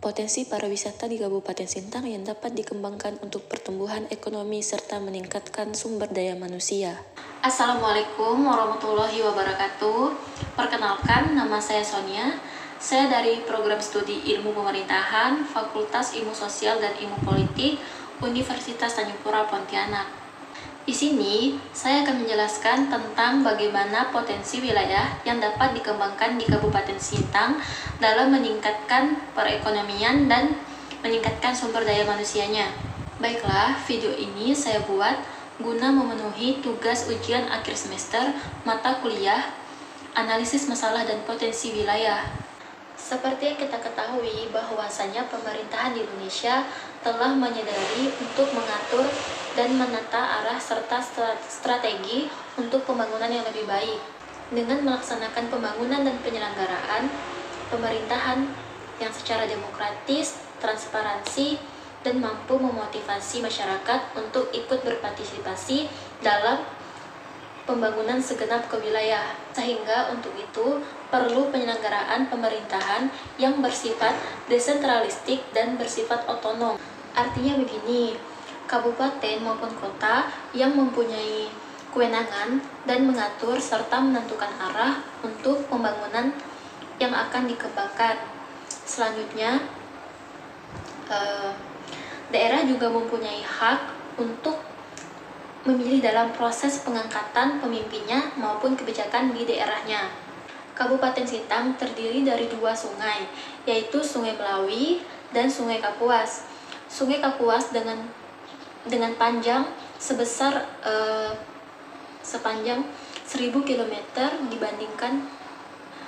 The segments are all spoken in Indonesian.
Potensi pariwisata di Kabupaten Sintang yang dapat dikembangkan untuk pertumbuhan ekonomi serta meningkatkan sumber daya manusia. Assalamualaikum warahmatullahi wabarakatuh. Perkenalkan, nama saya Sonia. Saya dari Program Studi Ilmu Pemerintahan, Fakultas Ilmu Sosial dan Ilmu Politik, Universitas Tanjung Pura, Pontianak. Di sini, saya akan menjelaskan tentang bagaimana potensi wilayah yang dapat dikembangkan di Kabupaten Sintang dalam meningkatkan perekonomian dan meningkatkan sumber daya manusianya. Baiklah, video ini saya buat guna memenuhi tugas ujian akhir semester mata kuliah Analisis Masalah dan Potensi Wilayah. Seperti yang kita ketahui bahwasanya pemerintahan di Indonesia telah menyadari untuk mengatur dan menata arah serta strategi untuk pembangunan yang lebih baik. Dengan melaksanakan pembangunan dan penyelenggaraan pemerintahan yang secara demokratis, transparansi, dan mampu memotivasi masyarakat untuk ikut berpartisipasi dalam pembangunan segenap kewilayah. Sehingga untuk itu perlu penyelenggaraan pemerintahan yang bersifat desentralistik dan bersifat otonom. Artinya begini, kabupaten maupun kota yang mempunyai kewenangan dan mengatur serta menentukan arah untuk pembangunan yang akan dikembangkan. Selanjutnya, daerah juga mempunyai hak untuk memilih dalam proses pengangkatan pemimpinnya maupun kebijakan di daerahnya. Kabupaten Sintang terdiri dari dua sungai, yaitu Sungai Melawi dan Sungai Kapuas. Sungai Kapuas dengan panjang sepanjang 1000 km dibandingkan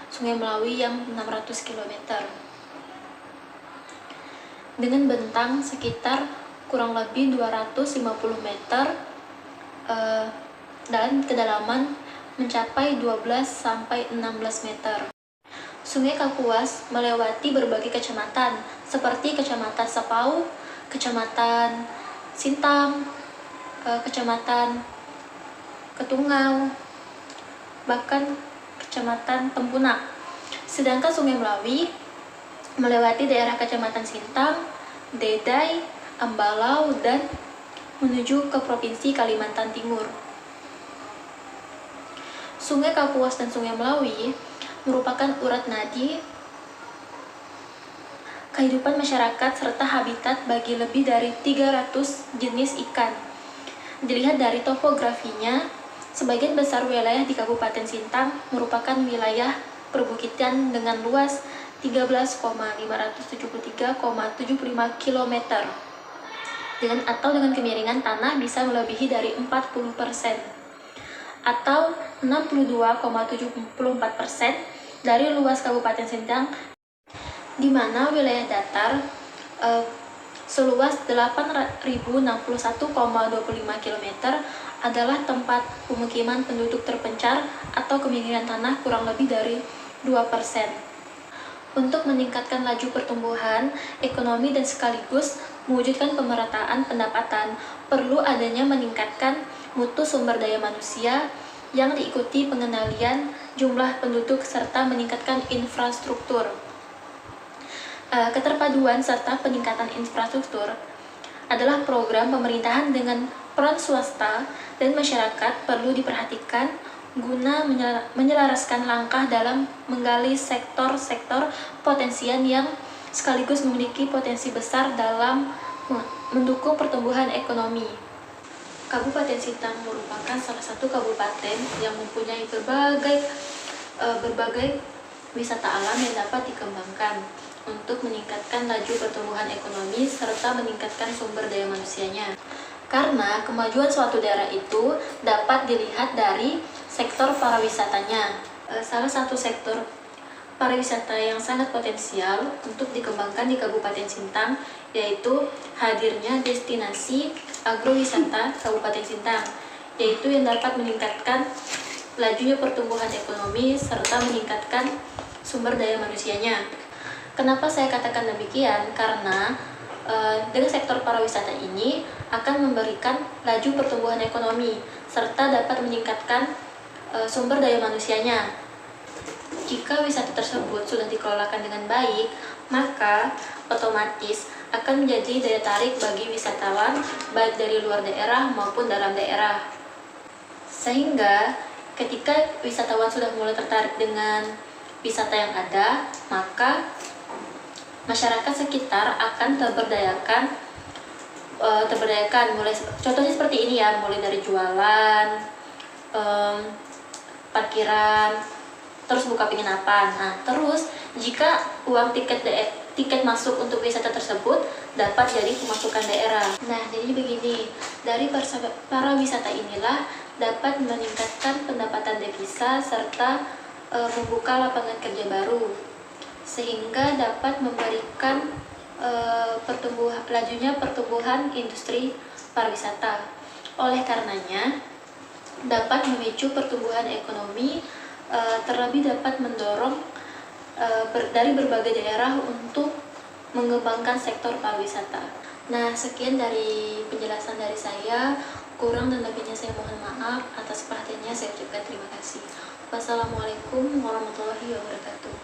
Sungai Melawi yang 600 km. Dengan bentang sekitar kurang lebih 250 meter dan kedalaman mencapai 12-16 meter. Sungai Kapuas melewati berbagai kecamatan seperti Kecamatan Sapau, Kecamatan Sintang, Kecamatan Ketungau, bahkan Kecamatan Tempunak. Sedangkan Sungai Melawi melewati daerah Kecamatan Sintang, Deday, Ambalau, dan menuju ke Provinsi Kalimantan Timur. Sungai Kapuas dan Sungai Melawi merupakan urat nadi kehidupan masyarakat serta habitat bagi lebih dari 300 jenis ikan. Dilihat dari topografinya, sebagian besar wilayah di Kabupaten Sintang merupakan wilayah perbukitan dengan luas 13,573,75 km dengan kemiringan tanah bisa melebihi dari 40% atau 62,74% dari luas Kabupaten Sintang, di mana wilayah datar seluas 8.061,25 km adalah tempat pemukiman penduduk terpencar atau kemiringan tanah kurang lebih dari 2%. Untuk meningkatkan laju pertumbuhan ekonomi dan sekaligus mewujudkan pemerataan pendapatan, perlu adanya meningkatkan mutu sumber daya manusia yang diikuti pengendalian jumlah penduduk serta meningkatkan infrastruktur. Keterpaduan serta peningkatan infrastruktur adalah program pemerintahan dengan peran swasta dan masyarakat perlu diperhatikan guna menyelaraskan langkah dalam menggali sektor-sektor potensial yang sekaligus memiliki potensi besar dalam mendukung pertumbuhan ekonomi. Kabupaten Sintang merupakan salah satu kabupaten yang mempunyai berbagai wisata alam yang dapat dikembangkan untuk meningkatkan laju pertumbuhan ekonomi serta meningkatkan sumber daya manusianya. Karena kemajuan suatu daerah itu dapat dilihat dari sektor pariwisatanya. Salah satu sektor pariwisata yang sangat potensial untuk dikembangkan di Kabupaten Sintang yaitu hadirnya destinasi agrowisata Kabupaten Sintang, yaitu yang dapat meningkatkan lajunya pertumbuhan ekonomi serta meningkatkan sumber daya manusianya. Kenapa saya katakan demikian? Karena dengan sektor pariwisata ini akan memberikan laju pertumbuhan ekonomi serta dapat meningkatkan sumber daya manusianya. Jika wisata tersebut sudah dikelolakan dengan baik, maka otomatis akan menjadi daya tarik bagi wisatawan baik dari luar daerah maupun dalam daerah. Sehingga ketika wisatawan sudah mulai tertarik dengan wisata yang ada, maka masyarakat sekitar akan terberdayakan mulai, contohnya seperti ini ya, mulai dari jualan, parkiran, terus buka penginapan. Nah, terus jika uang tiket masuk untuk wisata tersebut dapat jadi pemasukan daerah. Nah, jadi begini, dari para wisata inilah dapat meningkatkan pendapatan devisa serta membuka lapangan kerja baru, sehingga dapat memberikan lajunya pertumbuhan industri pariwisata. Oleh karenanya, dapat memicu pertumbuhan ekonomi, terlebih dapat mendorong dari berbagai daerah untuk mengembangkan sektor pariwisata. Nah, sekian dari penjelasan dari saya. Kurang dan lebihnya saya mohon maaf. Atas perhatiannya saya ucapkan terima kasih. Wassalamualaikum warahmatullahi wabarakatuh.